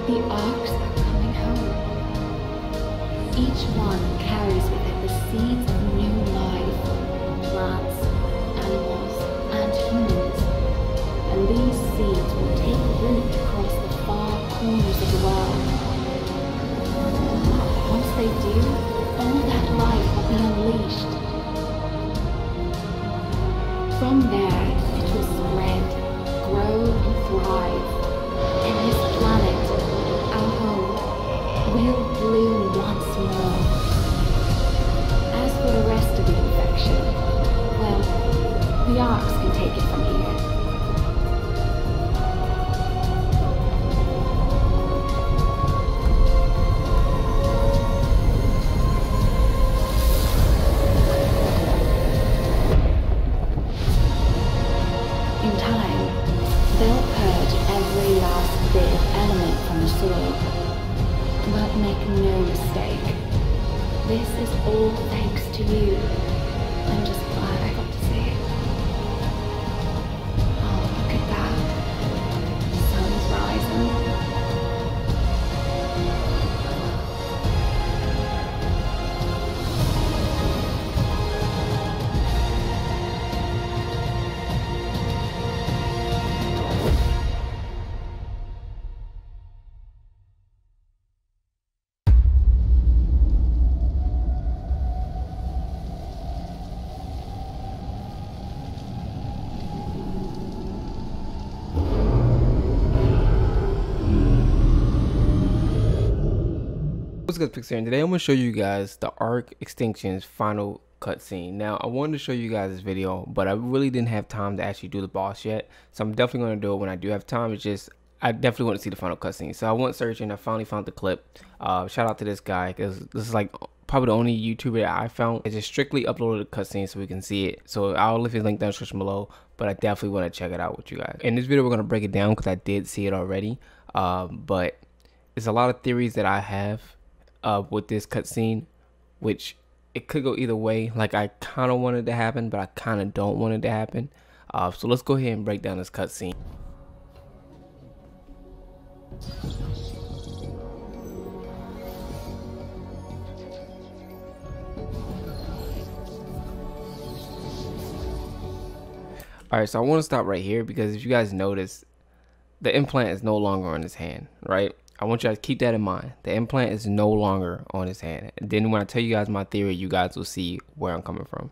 The ARKs are coming home. Each one carries with it the seeds of new life, plants, animals, and humans. And these seeds will take root across the far corners of the world. Once they do, all that life will be unleashed. From there, it will spread, grow, and thrive. And this planet, our home, will bloom once more. As for the rest of the infection, well, the ARKs can take it from here. In time, they'll purge every last bit of element from the soil. But make no mistake, this is all thanks to you. I'm just glad I got to see it. Oh, look at that. The sun's rising. What's good, Pixel? Today I'm going to show you guys the ARK Extinction's final cutscene. Now, I wanted to show you guys this video, but I really didn't have time to actually do the boss yet, so I'm definitely going to do it when I do have time. It's just, I definitely want to see the final cutscene. So I went searching, I finally found the clip. Shout out to this guy, because this is like probably the only YouTuber that I found. I just strictly uploaded the cutscene so we can see it. So I'll leave his link down in the description below, but I definitely want to check it out with you guys. In this video, we're going to break it down because I did see it already, but there's a lot of theories that I have with this cutscene, which it could go either way. Like, I kind of want it to happen, but I kind of don't want it to happen. So let's go ahead and break down this cutscene. Alright, so I want to stop right here because if you guys notice, the implant is no longer on his hand, right? I want you guys to keep that in mind. The implant is no longer on his hand. And then when I tell you guys my theory, you guys will see where I'm coming from.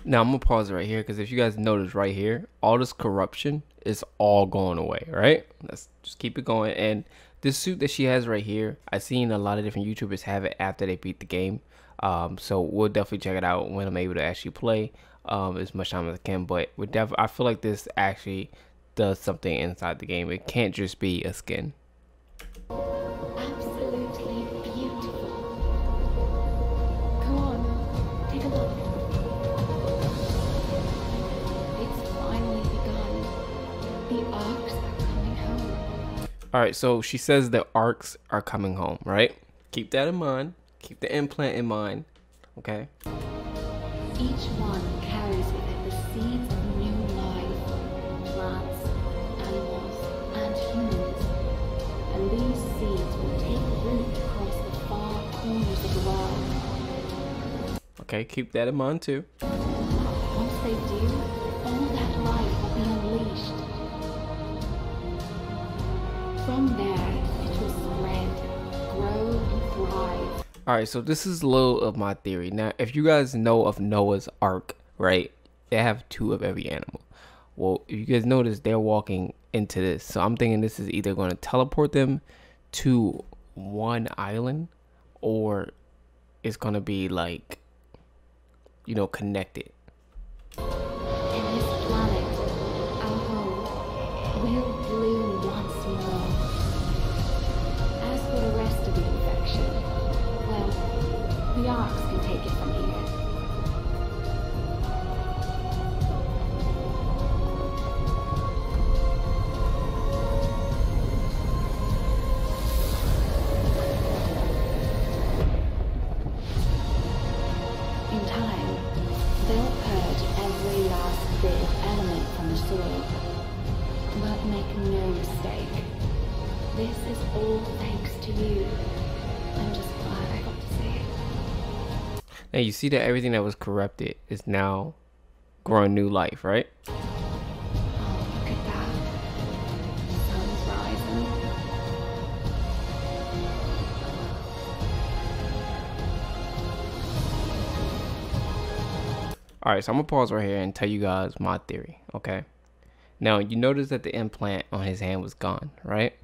Now I'm gonna pause it right here because if you guys notice right here, all this corruption is all going away, right? Let's just keep it going. And this suit that she has right here, I've seen a lot of different YouTubers have it after they beat the game. So we'll definitely check it out when I'm able to actually play as much time as I can. But I feel like this actually does something inside the game. It can't just be a skin. Absolutely beautiful. Come on, take a look. It's finally begun. The ARKs are coming home. Alright, so she says the ARKs are coming home, right? Keep that in mind. Keep the implant in mind, okay? Each one carries with it the seeds of new life, plants, animals, and humans. And these seeds will take root across the far corners of the world. Okay, keep that in mind too. Once they do, all that life will be unleashed. From there, it will spread, grow, and thrive. Alright, so this is a little of my theory. Now, if you guys know of Noah's Ark, right? They have 2 of every animal. Well, if you guys notice, they're walking into this. So I'm thinking this is either going to teleport them to one island, or it's going to be like, you know, connected. In time, they'll purge every last bit of element from the soil. But make no mistake, this is all thanks to you. I'm just glad I got to see it. Now you see that everything that was corrupted is now growing new life, right? Oh, look at that. The sun's rising. Alright, so I'm gonna pause right here and tell you guys my theory, okay? Now, you notice that the implant on his hand was gone, right?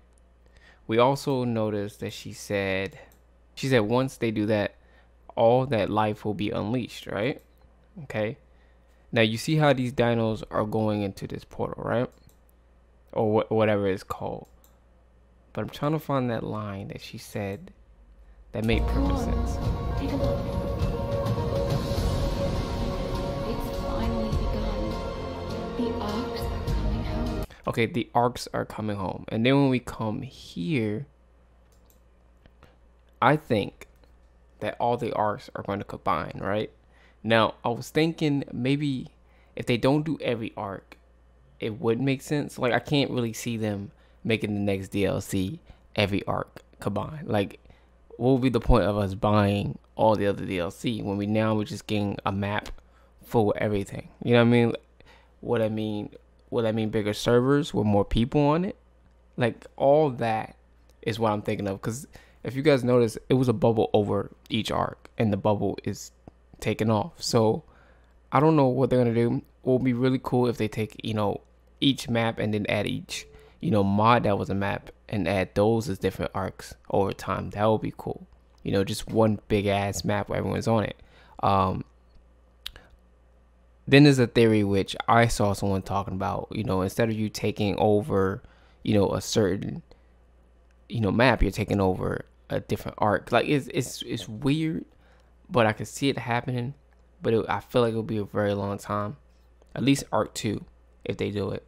We also noticed that she said once they do that, all that life will be unleashed, right? Okay. Now, you see how these dinos are going into this portal, right? Or whatever it's called. But I'm trying to find that line that she said that made perfect sense. Take a look. It's finally begun. The arcs are coming home. Okay, the arcs are coming home. And then when we come here, I think that all the arcs are going to combine, right? Now, I was thinking maybe if they don't do every arc, it would make sense. Like, I can't really see them making the next DLC every arc combined. Like, what would be the point of us buying all the other DLC when we're just getting a map full of everything? You know what I mean? Would I mean bigger servers with more people on it? Like, all that is what I'm thinking of. Because if you guys notice, it was a bubble over each arc, and the bubble is taken off. So I don't know what they're gonna do. It would be really cool if they take, each map and then add each, mod that was a map and add those as different arcs over time. That would be cool. Just one big ass map where everyone's on it. Then there's a theory which I saw someone talking about, instead of you taking over, a certain, map, you're taking over a different arc. Like, it's weird, but I can see it happening. But I feel like it'll be a very long time. At least arc 2, if they do it.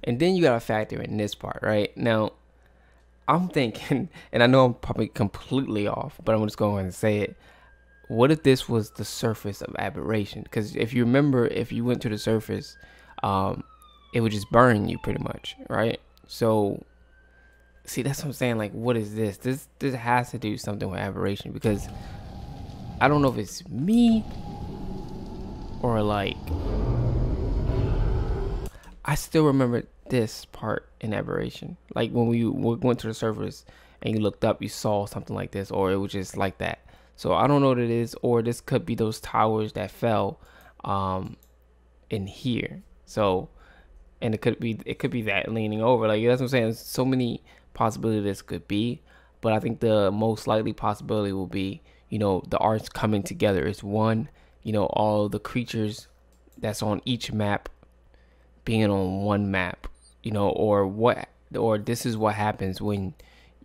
And then you gotta factor in this part, right? Now, I'm thinking, and I know I'm probably completely off, but I'm just going to say it. What if this was the surface of aberration? Because if you remember, if you went to the surface, it would just burn you pretty much, right? So, see, that's what I'm saying. Like, what is this? This has to do something with aberration, because I don't know if it's me or like, I still remember this part in aberration. Like when we went to the surface and you looked up, you saw something like this, or it was just like that. So I don't know what it is, or this could be those towers that fell in here. So, and it could be that leaning over. Like, that's what I'm saying. There's so many possibilities this could be, but I think the most likely possibility will be, the arcs coming together as one. All the creatures that's on each map being on one map, or this is what happens when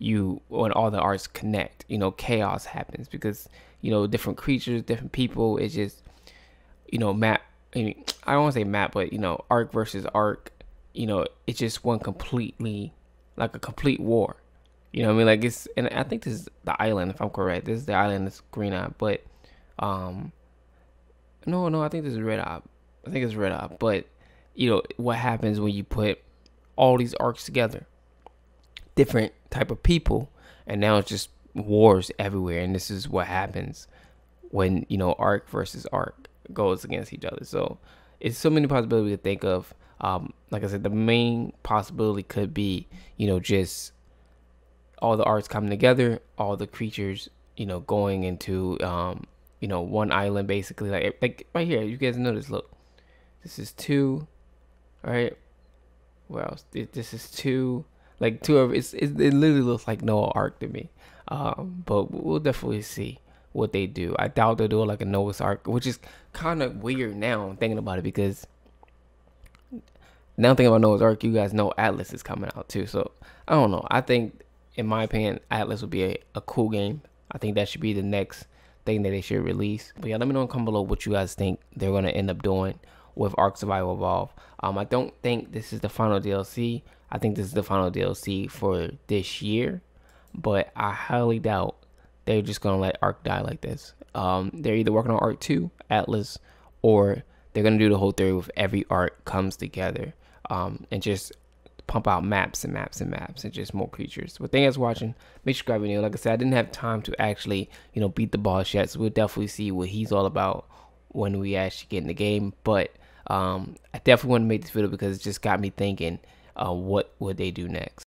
all the arcs connect. Chaos happens because different creatures, different people. It's just map. I don't want to say map, but arc versus arc. It's just one completely, like a complete war. What I mean? Like, it's, and I think this is the island, if I'm correct. This is the island that's Green Eye, but no, I think this is Red Eye. I think it's Red Eye, but what happens when you put all these arcs together, different type of people, and now it's just wars everywhere. And this is what happens when arc versus arc goes against each other. So it's so many possibilities to think of. Like I said, the main possibility could be just all the arcs coming together, all the creatures going into one island, basically. Like right here, you guys notice, look, this is 2. Right, well, this is 2, like 2 of it literally looks like Noah Ark to me. But we'll definitely see what they do. I doubt they'll do like a Noah's Ark, which is kind of weird now I'm thinking about it, because now thinking about Noah's Ark, you guys know Atlas is coming out too. So I don't know. I think, in my opinion, Atlas would be a cool game. I think that should be the next thing that they should release. But yeah, let me know down below what you guys think they're going to end up doing with ARK Survival Evolved. I don't think this is the final DLC. I think this is the final DLC for this year, but I highly doubt they're just gonna let ARK die like this. They're either working on ARK 2, Atlas, or they're gonna do the whole theory with every ARK comes together, and just pump out maps and maps and maps and just more creatures. But thank you guys for watching. Make sure to subscribe. Like I said, I didn't have time to actually, beat the boss yet, so we'll definitely see what he's all about when we actually get in the game. But I definitely want to make this video because it just got me thinking, what would they do next?